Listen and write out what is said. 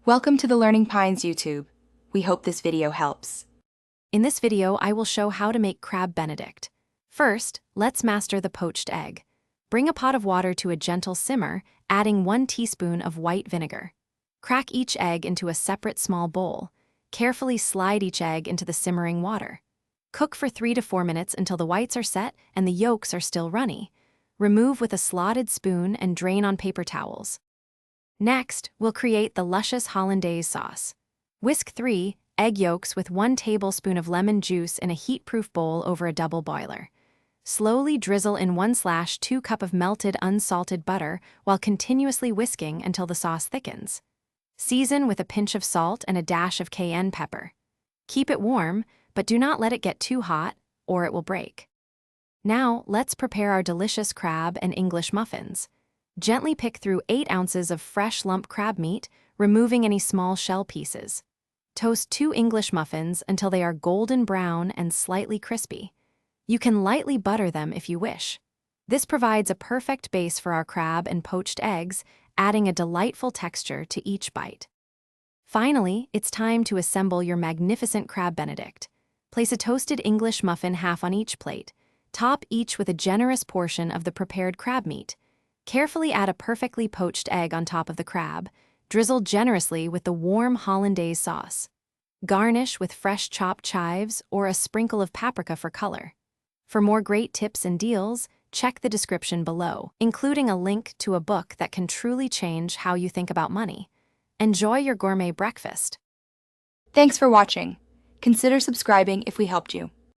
Welcome to the Learning Pines YouTube. We hope this video helps. In this video, I will show how to make crab Benedict. First, let's master the poached egg. Bring a pot of water to a gentle simmer, adding 1 teaspoon of white vinegar. Crack each egg into a separate small bowl. Carefully slide each egg into the simmering water. Cook for 3 to 4 minutes until the whites are set and the yolks are still runny. Remove with a slotted spoon and drain on paper towels. Next, we'll create the luscious hollandaise sauce. Whisk 3 egg yolks with 1 tablespoon of lemon juice in a heat-proof bowl over a double boiler. Slowly drizzle in 1/2 cup of melted unsalted butter while continuously whisking until the sauce thickens. Season with a pinch of salt and a dash of cayenne pepper. Keep it warm, but do not let it get too hot, or it will break. Now, let's prepare our delicious crab and English muffins. Gently pick through 8 ounces of fresh lump crab meat, removing any small shell pieces. Toast 2 English muffins until they are golden brown and slightly crispy. You can lightly butter them if you wish. This provides a perfect base for our crab and poached eggs, adding a delightful texture to each bite. Finally, it's time to assemble your magnificent crab Benedict. Place a toasted English muffin half on each plate. Top each with a generous portion of the prepared crab meat. Carefully add a perfectly poached egg on top of the crab. Drizzle generously with the warm hollandaise sauce. Garnish with fresh chopped chives or a sprinkle of paprika for color. For more great tips and deals, check the description below, including a link to a book that can truly change how you think about money. Enjoy your gourmet breakfast. Thanks for watching. Consider subscribing if we helped you.